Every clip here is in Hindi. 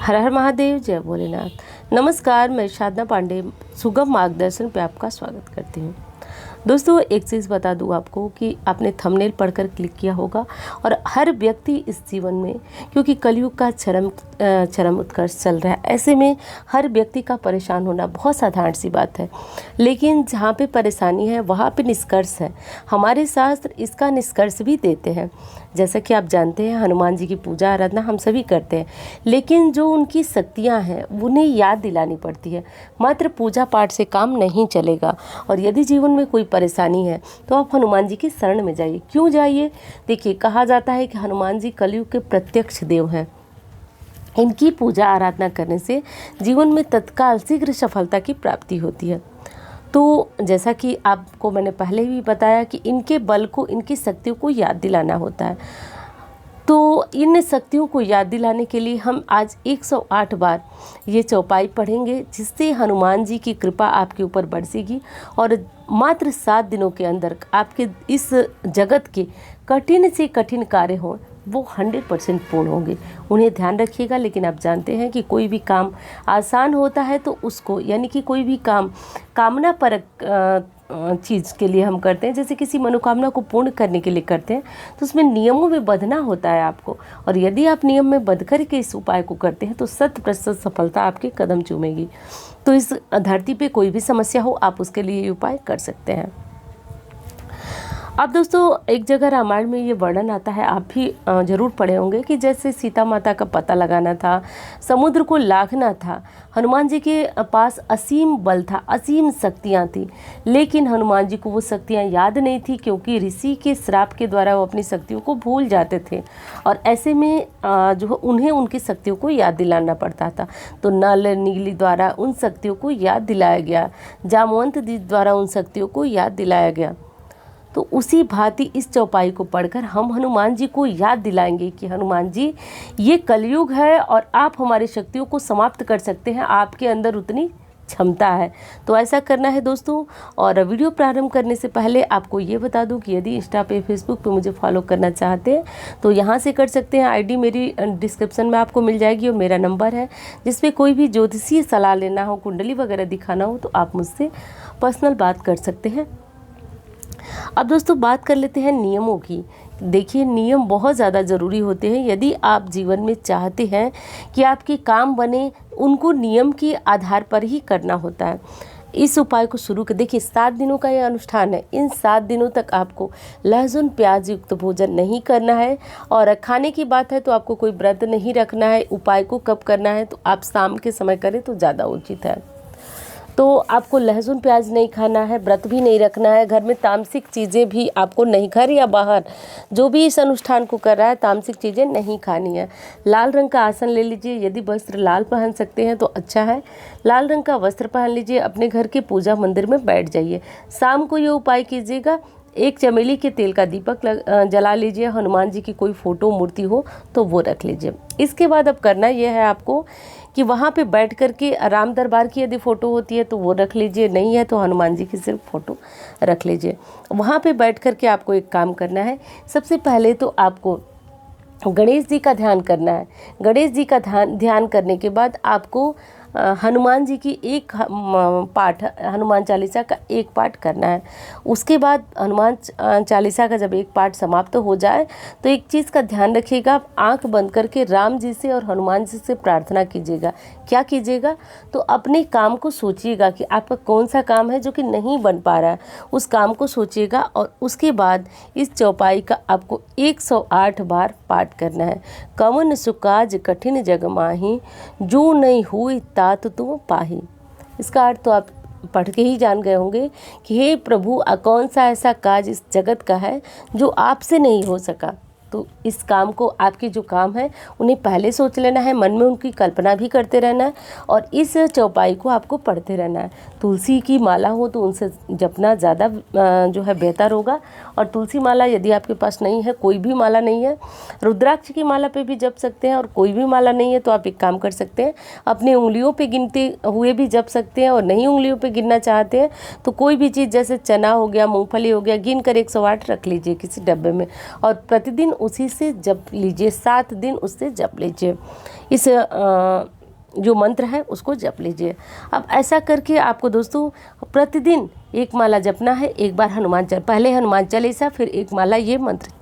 हर हर महादेव, जय भोलेनाथ। नमस्कार, मैं साधना पांडे सुगम मार्गदर्शन पे आपका स्वागत करती हूँ। दोस्तों, एक चीज़ बता दूँ आपको कि आपने थंबनेल पढ़कर क्लिक किया होगा और हर व्यक्ति इस जीवन में, क्योंकि कलयुग का चरम उत्कर्ष चल रहा है, ऐसे में हर व्यक्ति का परेशान होना बहुत साधारण सी बात है। लेकिन जहाँ पे परेशानी है वहाँ पे निष्कर्ष है। हमारे शास्त्र इसका निष्कर्ष भी देते हैं। जैसा कि आप जानते हैं, हनुमान जी की पूजा आराधना हम सभी करते हैं, लेकिन जो उनकी शक्तियाँ हैं उन्हें याद दिलानी पड़ती है। मात्र पूजा पाठ से काम नहीं चलेगा। और यदि जीवन में कोई परेशानी है तो आप हनुमान जी की शरण में जाइए। क्यों जाइए? देखिए, कहा जाता है कि हनुमान जी कलयुग के प्रत्यक्ष देव हैं। इनकी पूजा आराधना करने से जीवन में तत्काल शीघ्र सफलता की प्राप्ति होती है। तो जैसा कि आपको मैंने पहले भी बताया कि इनके बल को, इनकी शक्तियों को याद दिलाना होता है। तो इन शक्तियों को याद दिलाने के लिए हम आज 108 बार ये चौपाई पढ़ेंगे, जिससे हनुमान जी की कृपा आपके ऊपर बरसेगी और मात्र 7 दिनों के अंदर आपके इस जगत के कठिन से कठिन कार्य हों वो 100% पूर्ण होंगे। उन्हें ध्यान रखिएगा। लेकिन आप जानते हैं कि कोई भी काम आसान होता है तो उसको, यानी कि कोई भी काम कामना परक चीज़ के लिए हम करते हैं, जैसे किसी मनोकामना को पूर्ण करने के लिए करते हैं, तो उसमें नियमों में बंधना होता है आपको। और यदि आप नियम में बंध कर के इस उपाय को करते हैं तो 100% सफलता आपके कदम चूमेगी। तो इस धरती पे कोई भी समस्या हो, आप उसके लिए ये उपाय कर सकते हैं। अब दोस्तों, एक जगह रामायण में ये वर्णन आता है, आप भी जरूर पढ़े होंगे, कि जैसे सीता माता का पता लगाना था, समुद्र को लांघना था। हनुमान जी के पास असीम बल था, असीम शक्तियाँ थी, लेकिन हनुमान जी को वो शक्तियाँ याद नहीं थी, क्योंकि ऋषि के श्राप के द्वारा वो अपनी शक्तियों को भूल जाते थे। और ऐसे में जो उन्हें उनकी शक्तियों को याद दिलाना पड़ता था। तो नल नीली द्वारा उन शक्तियों को याद दिलाया गया, जामवंत जी द्वारा उन शक्तियों को याद दिलाया गया। तो उसी भांति इस चौपाई को पढ़कर हम हनुमान जी को याद दिलाएंगे कि हनुमान जी, ये कलयुग है और आप हमारी शक्तियों को समाप्त कर सकते हैं, आपके अंदर उतनी क्षमता है। तो ऐसा करना है दोस्तों। और वीडियो प्रारंभ करने से पहले आपको ये बता दूं कि यदि इंस्टा पे, फेसबुक पे मुझे फॉलो करना चाहते हैं तो यहाँ से कर सकते हैं। आईडी मेरी डिस्क्रिप्शन में आपको मिल जाएगी और मेरा नंबर है, जिसपे कोई भी ज्योतिषीय सलाह लेना हो, कुंडली वगैरह दिखाना हो तो आप मुझसे पर्सनल बात कर सकते हैं। अब दोस्तों, बात कर लेते हैं नियमों की। देखिए, नियम बहुत ज़्यादा ज़रूरी होते हैं। यदि आप जीवन में चाहते हैं कि आपके काम बने, उनको नियम के आधार पर ही करना होता है। इस उपाय को शुरू कर देखिए, 7 दिनों का यह अनुष्ठान है। इन 7 दिनों तक आपको लहसुन प्याज युक्त भोजन नहीं करना है। और खाने की बात है तो आपको कोई व्रत नहीं रखना है। उपाय को कब करना है तो आप शाम के समय करें तो ज़्यादा उचित है। तो आपको लहसुन प्याज नहीं खाना है, व्रत भी नहीं रखना है। घर में तामसिक चीज़ें भी आपको नहीं, घर या बाहर जो भी इस अनुष्ठान को कर रहा है, तामसिक चीज़ें नहीं खानी है। लाल रंग का आसन ले लीजिए। यदि वस्त्र लाल पहन सकते हैं तो अच्छा है। लाल रंग का वस्त्र पहन लीजिए। अपने घर के पूजा मंदिर में बैठ जाइए। शाम को ये उपाय कीजिएगा। एक चमेली के तेल का दीपक जला लीजिए। हनुमान जी की कोई फोटो मूर्ति हो तो वो रख लीजिए। इसके बाद अब करना यह है आपको कि वहाँ पे बैठ कर के राम दरबार की यदि फ़ोटो होती है तो वो रख लीजिए, नहीं है तो हनुमान जी की सिर्फ फ़ोटो रख लीजिए। वहाँ पे बैठ कर के आपको एक काम करना है। सबसे पहले तो आपको गणेश जी का ध्यान करना है। गणेश जी का ध्यान करने के बाद आपको हनुमान जी की एक पाठ, हनुमान चालीसा का एक पाठ करना है। उसके बाद हनुमान चालीसा का जब एक पाठ समाप्त हो जाए तो एक चीज़ का ध्यान रखिएगा, आप आंख बंद करके राम जी से और हनुमान जी से प्रार्थना कीजिएगा। क्या कीजिएगा? तो अपने काम को सोचिएगा कि आपका कौन सा काम है जो कि नहीं बन पा रहा है, उस काम को सोचिएगा। और उसके बाद इस चौपाई का आपको 108 बार पाठ करना है। कवन सुकाज कठिन जग माही, जो नहीं हुई तात तुम पाही। इसका अर्थ तो आप पढ़ के ही जान गए होंगे कि हे प्रभु, कौन सा ऐसा काज इस जगत का है जो आपसे नहीं हो सका। तो इस काम को, आपके जो काम है उन्हें पहले सोच लेना है, मन में उनकी कल्पना भी करते रहना है और इस चौपाई को आपको पढ़ते रहना है। तुलसी की माला हो तो उनसे जपना ज़्यादा जो है बेहतर होगा। और तुलसी माला यदि आपके पास नहीं है, कोई भी माला नहीं है, रुद्राक्ष की माला पे भी जप सकते हैं। और कोई भी माला नहीं है तो आप एक काम कर सकते हैं, अपनी उंगलियों पे गिनते हुए भी जप सकते हैं। और नहीं उंगलियों पे गिनना चाहते हैं तो कोई भी चीज़, जैसे चना हो गया, मूंगफली हो गया, गिन कर 108 रख लीजिए किसी डब्बे में। और प्रतिदिन उसी से जप लीजिए, 7 दिन उससे जप लीजिए, इस जो मंत्र है उसको जप लीजिए। अब ऐसा करके आपको दोस्तों प्रतिदिन एक माला जपना है। एक बार पहले हनुमान चालीसा, फिर एक माला ये मंत्र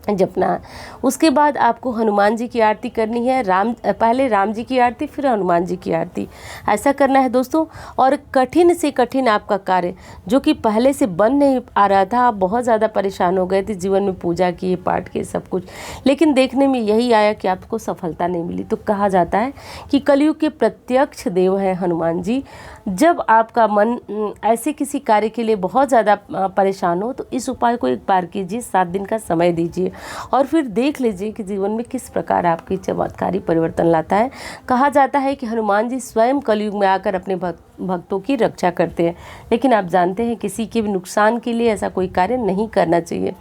जपना है। उसके बाद आपको हनुमान जी की आरती करनी है। पहले राम जी की आरती, फिर हनुमान जी की आरती, ऐसा करना है दोस्तों। और कठिन से कठिन आपका कार्य जो कि पहले से बन नहीं आ रहा था, आप बहुत ज़्यादा परेशान हो गए थे, जीवन में पूजा किए, पाठ किए, सब कुछ, लेकिन देखने में यही आया कि आपको सफलता नहीं मिली। तो कहा जाता है कि कलयुग के प्रत्यक्ष देव हैं हनुमान जी। जब आपका मन ऐसे किसी कार्य के लिए बहुत ज़्यादा परेशान हो तो इस उपाय को एक बार कीजिए, 7 दिन का समय दीजिए और फिर देख लीजिए कि जीवन में किस प्रकार आपकी चमत्कारी परिवर्तन लाता है। कहा जाता है कि हनुमान जी स्वयं कलयुग में आकर अपने भक्तों की रक्षा करते हैं, लेकिन आप जानते हैं किसी के भी नुकसान के लिए ऐसा कोई कार्य नहीं करना चाहिए।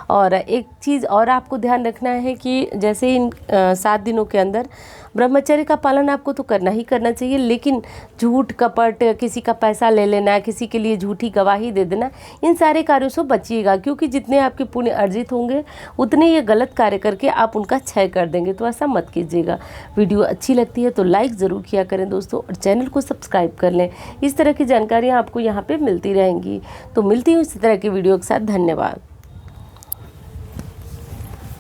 और एक चीज़ और आपको ध्यान रखना है कि जैसे इन 7 दिनों के अंदर ब्रह्मचर्य का पालन आपको तो करना ही करना चाहिए, लेकिन झूठ कपट, किसी का पैसा ले लेना, किसी के लिए झूठी गवाही दे देना, इन सारे कार्यों से बचिएगा, क्योंकि जितने आपके पुण्य अर्जित होंगे उतने ये गलत कार्य करके आप उनका क्षय कर देंगे। तो ऐसा मत कीजिएगा। वीडियो अच्छी लगती है तो लाइक ज़रूर किया करें दोस्तों, और चैनल को सब्सक्राइब कर लें। इस तरह की जानकारियाँ आपको यहाँ पर मिलती रहेंगी। तो मिलती हूँ इसी तरह की वीडियो के साथ। धन्यवाद।